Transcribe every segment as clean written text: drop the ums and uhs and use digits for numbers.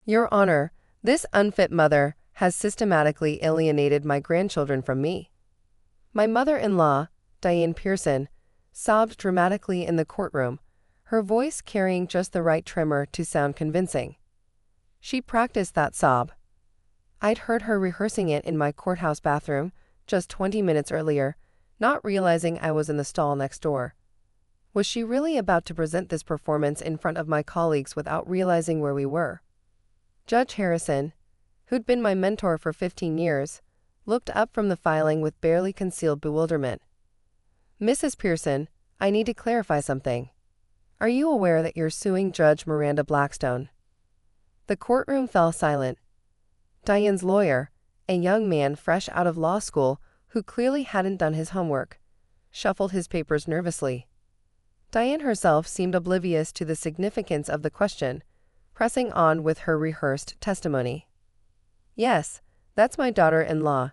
Your Honor, this unfit mother has systematically alienated my grandchildren from me. My mother-in-law, Diane Pearson, sobbed dramatically in the courtroom, her voice carrying just the right tremor to sound convincing. She practiced that sob. I'd heard her rehearsing it in my courthouse bathroom just 20 minutes earlier, not realizing I was in the stall next door. Was she really about to present this performance in front of my colleagues without realizing where we were? Judge Harrison, who'd been my mentor for 15 years, looked up from the filing with barely concealed bewilderment. Mrs. Pearson, I need to clarify something. Are you aware that you're suing Judge Miranda Blackstone? The courtroom fell silent. Diane's lawyer, a young man fresh out of law school who clearly hadn't done his homework, shuffled his papers nervously. Diane herself seemed oblivious to the significance of the question, pressing on with her rehearsed testimony. Yes, that's my daughter-in-law.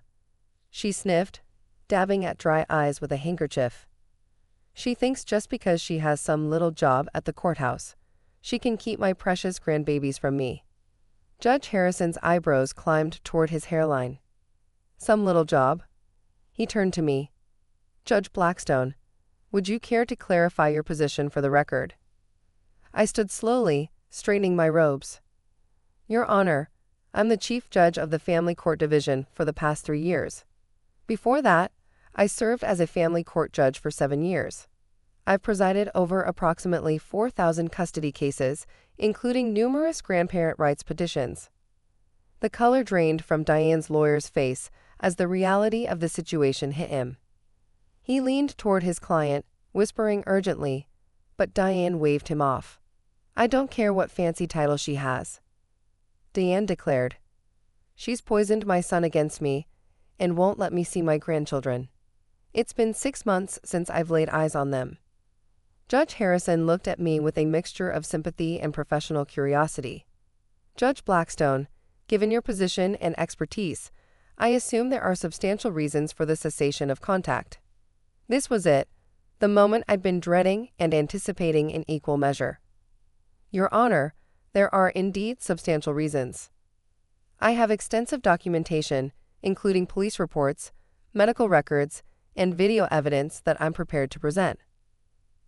She sniffed, dabbing at dry eyes with a handkerchief. She thinks just because she has some little job at the courthouse, she can keep my precious grandbabies from me. Judge Harrison's eyebrows climbed toward his hairline. Some little job? He turned to me. Judge Blackstone, would you care to clarify your position for the record? I stood slowly, straightening my robes. Your Honor, I'm the Chief Judge of the Family Court Division for the past 3 years. Before that, I served as a family court judge for 7 years. I've presided over approximately 4,000 custody cases, including numerous grandparent rights petitions. The color drained from Diane's lawyer's face as the reality of the situation hit him. He leaned toward his client, whispering urgently, but Diane waved him off. I don't care what fancy title she has, Diane declared. She's poisoned my son against me and won't let me see my grandchildren. It's been 6 months since I've laid eyes on them. Judge Harrison looked at me with a mixture of sympathy and professional curiosity. Judge Blackstone, given your position and expertise, I assume there are substantial reasons for the cessation of contact. This was it, the moment I'd been dreading and anticipating in equal measure. Your Honor, there are indeed substantial reasons. I have extensive documentation, including police reports, medical records, and video evidence that I'm prepared to present.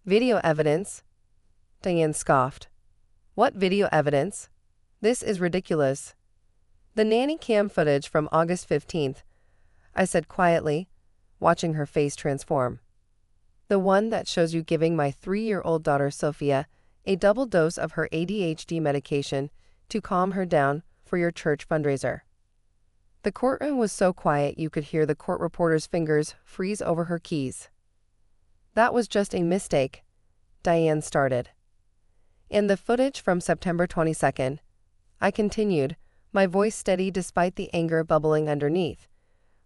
Video evidence? Diane scoffed. What video evidence? This is ridiculous. The nanny cam footage from August 15th, I said quietly, watching her face transform. The one that shows you giving my 3-year-old daughter Sophia a double dose of her ADHD medication to calm her down for your church fundraiser. The courtroom was so quiet you could hear the court reporter's fingers freeze over her keys. That was just a mistake, Diane started. In the footage from September 22nd, I continued, my voice steady despite the anger bubbling underneath,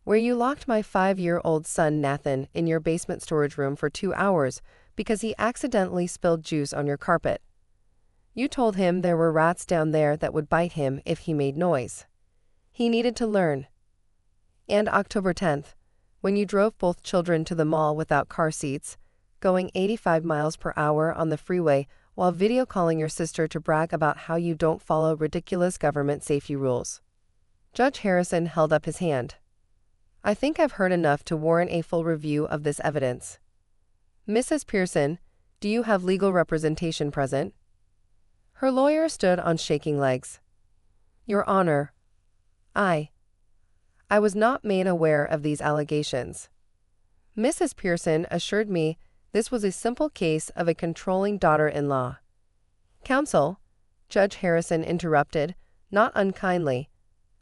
where you locked my 5-year-old son Nathan in your basement storage room for 2 hours because he accidentally spilled juice on your carpet. You told him there were rats down there that would bite him if he made noise. He needed to learn. And October 10th, when you drove both children to the mall without car seats, going 85 miles per hour on the freeway while video calling your sister to brag about how you don't follow ridiculous government safety rules. Judge Harrison held up his hand. I think I've heard enough to warrant a full review of this evidence. Mrs. Pearson, do you have legal representation present? Her lawyer stood on shaking legs. Your Honor, I was not made aware of these allegations. Mrs. Pearson assured me this was a simple case of a controlling daughter-in-law. Counsel, Judge Harrison interrupted, not unkindly,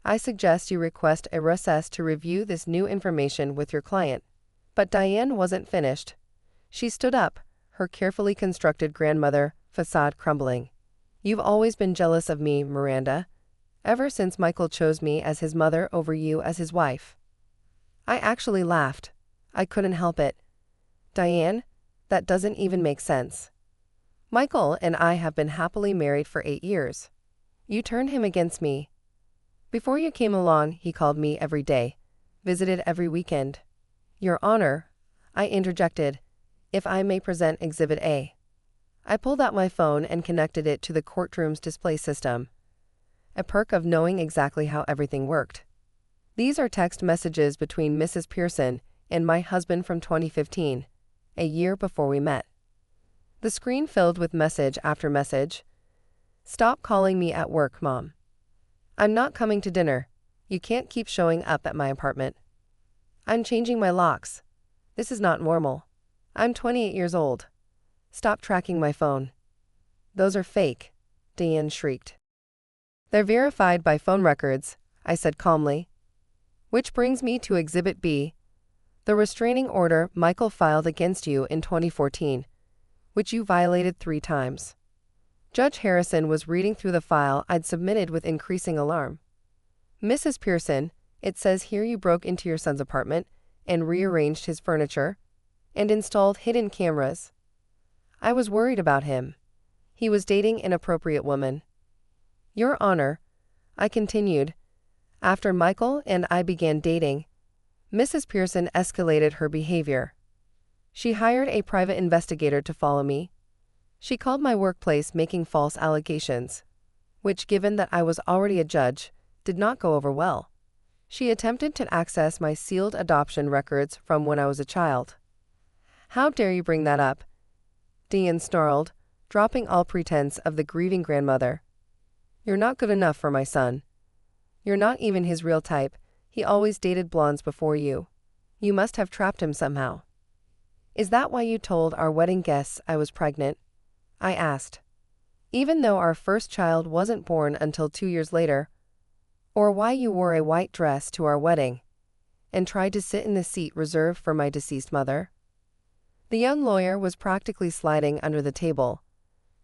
I suggest you request a recess to review this new information with your client. But Diane wasn't finished. She stood up, her carefully constructed grandmother facade crumbling. You've always been jealous of me, Miranda, ever since Michael chose me as his mother over you as his wife. I actually laughed. I couldn't help it. Diane, that doesn't even make sense. Michael and I have been happily married for 8 years. You turned him against me. Before you came along, he called me every day, visited every weekend. Your Honor, I interjected, if I may present Exhibit A. I pulled out my phone and connected it to the courtroom's display system. a perk of knowing exactly how everything worked. These are text messages between Mrs. Pearson and my husband from 2015, a year before we met. The screen filled with message after message. Stop calling me at work, Mom. I'm not coming to dinner. You can't keep showing up at my apartment. I'm changing my locks. This is not normal. I'm 28 years old. Stop tracking my phone. Those are fake, Diane shrieked. They're verified by phone records, I said calmly. Which brings me to Exhibit B, the restraining order Michael filed against you in 2014, which you violated 3 times. Judge Harrison was reading through the file I'd submitted with increasing alarm. Mrs. Pearson, it says here you broke into your son's apartment and rearranged his furniture and installed hidden cameras. I was worried about him. He was dating an inappropriate woman. Your Honor, I continued, after Michael and I began dating, Mrs. Pearson escalated her behavior. She hired a private investigator to follow me. She called my workplace making false allegations, which, given that I was already a judge, did not go over well. She attempted to access my sealed adoption records from when I was a child. How dare you bring that up? Diane snarled, dropping all pretense of the grieving grandmother. You're not good enough for my son. You're not even his real type. He always dated blondes before you. You must have trapped him somehow. Is that why you told our wedding guests I was pregnant? I asked. Even though our first child wasn't born until 2 years later. Or why you wore a white dress to our wedding and tried to sit in the seat reserved for my deceased mother? The young lawyer was practically sliding under the table.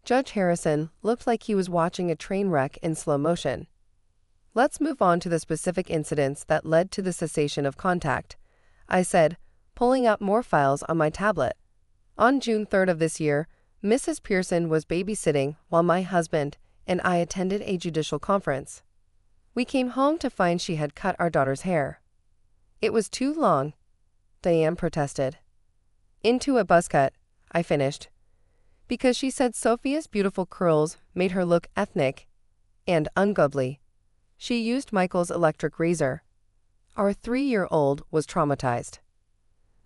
Judge Harrison looked like he was watching a train wreck in slow motion. Let's move on to the specific incidents that led to the cessation of contact, I said, pulling up more files on my tablet. On June 3rd of this year, Mrs. Pearson was babysitting while my husband and I attended a judicial conference. We came home to find she had cut our daughter's hair. It was too long, Diane protested. Into a buzz cut, I finished. Because she said Sophia's beautiful curls made her look ethnic and ungodly. She used Michael's electric razor. Our 3-year-old was traumatized.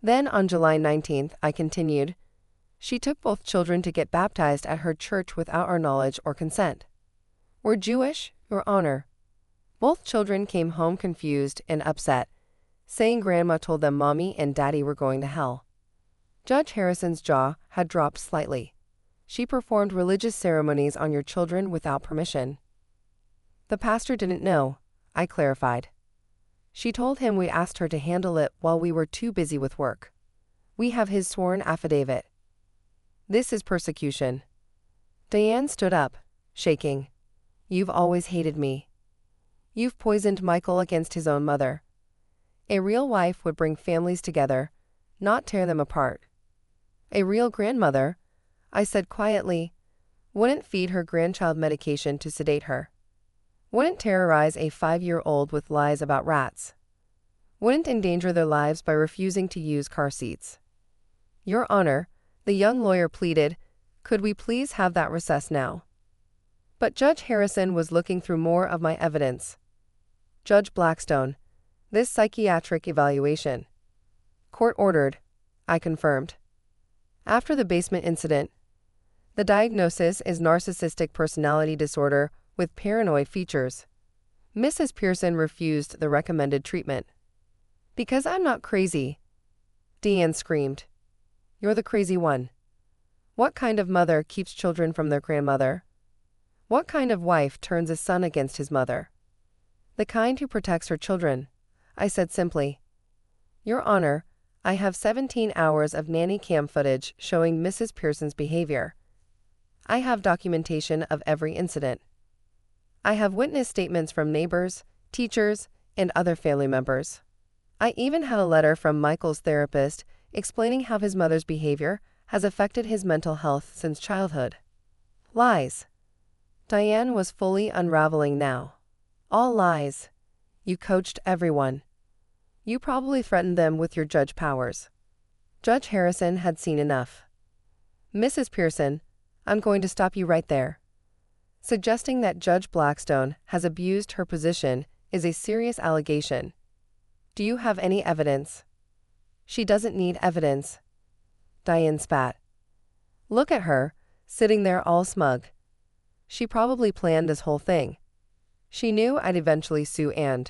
Then on July 19th, I continued, she took both children to get baptized at her church without our knowledge or consent. We're Jewish, Your Honor. Both children came home confused and upset, saying Grandma told them Mommy and Daddy were going to hell. Judge Harrison's jaw had dropped slightly. She performed religious ceremonies on your children without permission. The pastor didn't know, I clarified. She told him we asked her to handle it while we were too busy with work. We have his sworn affidavit. This is persecution. Diane stood up, shaking. You've always hated me. You've poisoned Michael against his own mother. A real wife would bring families together, not tear them apart. A real grandmother, I said quietly, wouldn't feed her grandchild medication to sedate her. Wouldn't terrorize a 5-year-old with lies about rats. Wouldn't endanger their lives by refusing to use car seats. Your Honor, the young lawyer pleaded, could we please have that recess now? But Judge Harrison was looking through more of my evidence. Judge Blackstone, this psychiatric evaluation. Court ordered, I confirmed. After the basement incident, the diagnosis is narcissistic personality disorder with paranoid features. Mrs. Pearson refused the recommended treatment. Because I'm not crazy, Diane screamed. You're the crazy one. What kind of mother keeps children from their grandmother? What kind of wife turns a son against his mother? The kind who protects her children, I said simply. Your Honor, I have 17 hours of nanny cam footage showing Mrs. Pearson's behavior. I have documentation of every incident. I have witness statements from neighbors, teachers, and other family members. I even had a letter from Michael's therapist explaining how his mother's behavior has affected his mental health since childhood. Lies. Diane was fully unraveling now. All lies. You coached everyone. You probably threatened them with your judge powers. Judge Harrison had seen enough. Mrs. Pearson, I'm going to stop you right there. Suggesting that Judge Blackstone has abused her position is a serious allegation. Do you have any evidence? She doesn't need evidence. Diane spat. Look at her, sitting there all smug. She probably planned this whole thing. She knew I'd eventually sue and.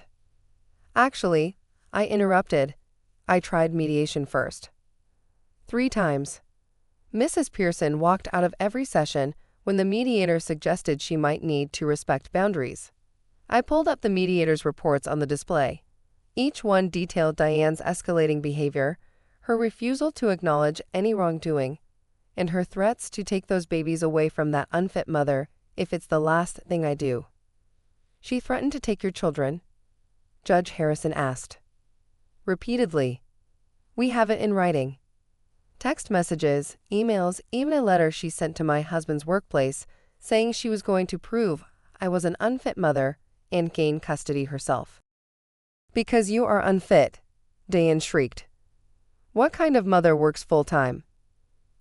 Actually, I interrupted. I tried mediation first. 3 times. Mrs. Pearson walked out of every session when the mediator suggested she might need to respect boundaries. I pulled up the mediator's reports on the display. Each one detailed Diane's escalating behavior, her refusal to acknowledge any wrongdoing, and her threats to take those babies away from that unfit mother if it's the last thing I do. She threatened to take your children? Judge Harrison asked. Repeatedly. We have it in writing. Text messages, emails, even a letter she sent to my husband's workplace saying she was going to prove I was an unfit mother and gain custody herself. Because you are unfit, Diane shrieked. What kind of mother works full-time?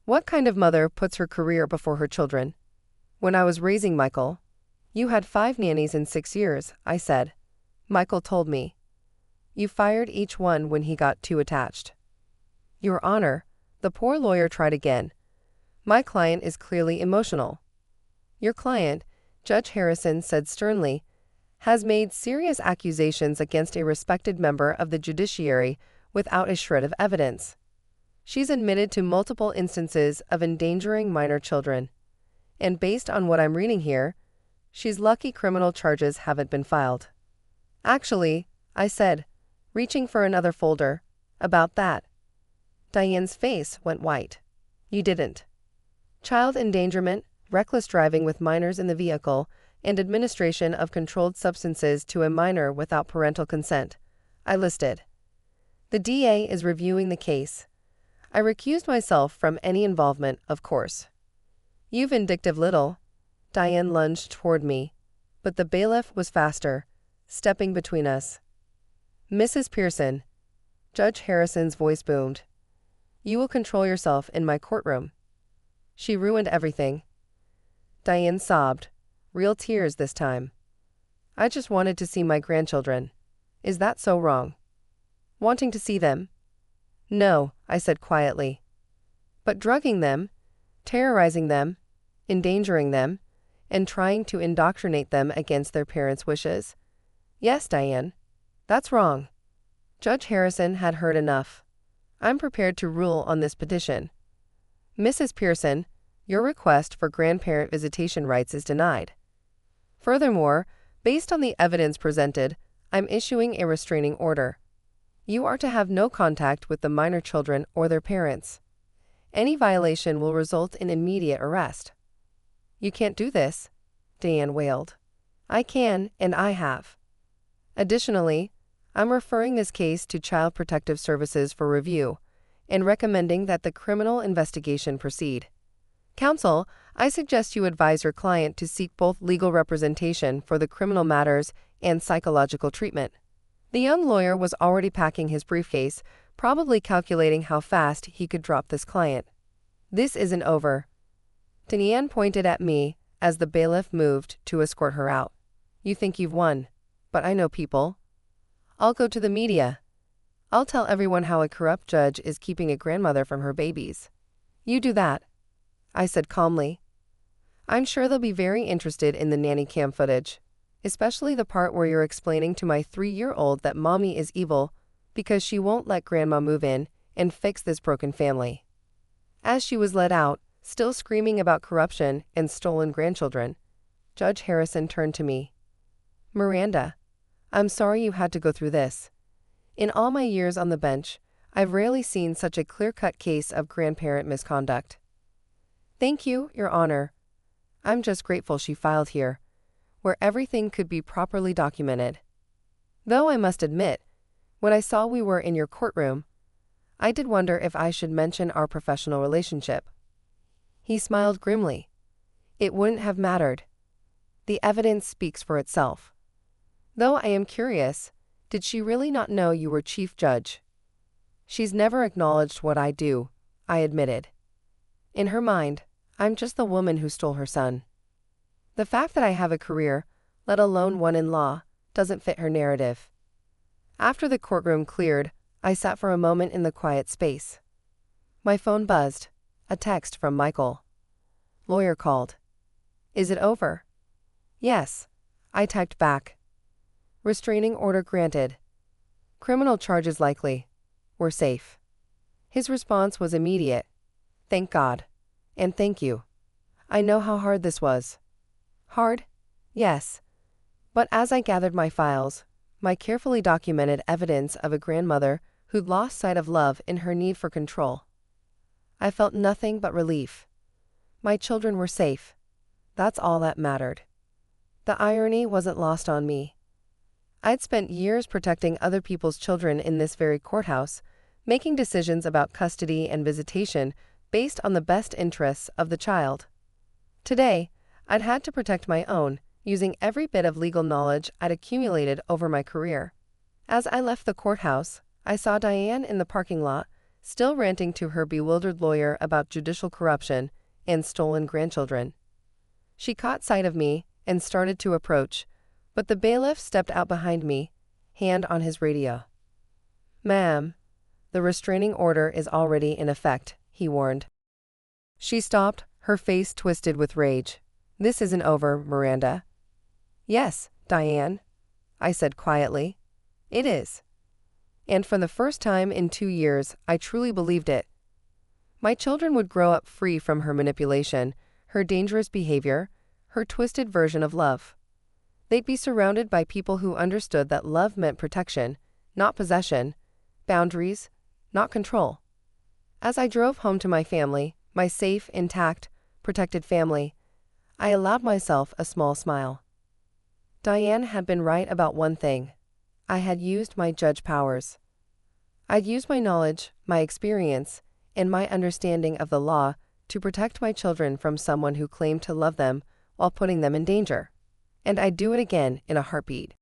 What kind of mother puts her career before her children? When I was raising Michael, you had 5 nannies in 6 years, I said. Michael told me. You fired each one when he got too attached. Your Honor, the poor lawyer tried again. My client is clearly emotional. Your client, Judge Harrison said sternly, has made serious accusations against a respected member of the judiciary without a shred of evidence. She's admitted to multiple instances of endangering minor children. And based on what I'm reading here, she's lucky criminal charges haven't been filed. Actually, I said, reaching for another folder, about that. Diane's face went white. You didn't. Child endangerment, reckless driving with minors in the vehicle, and administration of controlled substances to a minor without parental consent. I listed. The DA is reviewing the case. I recused myself from any involvement, of course. You vindictive little. Diane lunged toward me, but the bailiff was faster, stepping between us. Mrs. Pearson. Judge Harrison's voice boomed. You will control yourself in my courtroom. She ruined everything. Diane sobbed, real tears this time. I just wanted to see my grandchildren. Is that so wrong? Wanting to see them? No, I said quietly. But drugging them, terrorizing them, endangering them, and trying to indoctrinate them against their parents' wishes? Yes, Diane. That's wrong. Judge Harrison had heard enough. I'm prepared to rule on this petition. Mrs. Pearson, your request for grandparent visitation rights is denied. Furthermore, based on the evidence presented, I'm issuing a restraining order. You are to have no contact with the minor children or their parents. Any violation will result in immediate arrest. You can't do this, Diane wailed. I can, and I have. Additionally, I'm referring this case to Child Protective Services for review and recommending that the criminal investigation proceed. Counsel, I suggest you advise your client to seek both legal representation for the criminal matters and psychological treatment. The young lawyer was already packing his briefcase, probably calculating how fast he could drop this client. This isn't over. Diane pointed at me as the bailiff moved to escort her out. You think you've won, but I know people. I'll go to the media. I'll tell everyone how a corrupt judge is keeping a grandmother from her babies. You do that, I said calmly. I'm sure they'll be very interested in the nanny cam footage, especially the part where you're explaining to my 3-year-old that mommy is evil because she won't let grandma move in and fix this broken family. As she was let out, still screaming about corruption and stolen grandchildren, Judge Harrison turned to me. Miranda, I'm sorry you had to go through this. In all my years on the bench, I've rarely seen such a clear-cut case of grandparent misconduct. Thank you, Your Honor. I'm just grateful she filed here, where everything could be properly documented. Though I must admit, when I saw we were in your courtroom, I did wonder if I should mention our professional relationship. He smiled grimly. It wouldn't have mattered. The evidence speaks for itself. Though I am curious, did she really not know you were chief judge? She's never acknowledged what I do, I admitted. In her mind, I'm just the woman who stole her son. The fact that I have a career, let alone one in law, doesn't fit her narrative. After the courtroom cleared, I sat for a moment in the quiet space. My phone buzzed. A text from Michael. Lawyer called. Is it over? Yes. I typed back. Restraining order granted. Criminal charges likely. We're safe. His response was immediate. Thank God. And thank you. I know how hard this was. Hard? Yes. But as I gathered my files, my carefully documented evidence of a grandmother who'd lost sight of love in her need for control, I felt nothing but relief. My children were safe. That's all that mattered. The irony wasn't lost on me. I'd spent years protecting other people's children in this very courthouse, making decisions about custody and visitation based on the best interests of the child. Today, I'd had to protect my own, using every bit of legal knowledge I'd accumulated over my career. As I left the courthouse, I saw Diane in the parking lot, still ranting to her bewildered lawyer about judicial corruption and stolen grandchildren. She caught sight of me and started to approach, but the bailiff stepped out behind me, hand on his radio. Ma'am, the restraining order is already in effect, he warned. She stopped, her face twisted with rage. This isn't over, Miranda. Yes, Diane, I said quietly. It is. And for the first time in 2 years, I truly believed it. My children would grow up free from her manipulation, her dangerous behavior, her twisted version of love. They'd be surrounded by people who understood that love meant protection, not possession, boundaries, not control. As I drove home to my family, my safe, intact, protected family, I allowed myself a small smile. Diane had been right about one thing. I had used my judge powers. I'd used my knowledge, my experience, and my understanding of the law to protect my children from someone who claimed to love them while putting them in danger. And I'd do it again in a heartbeat.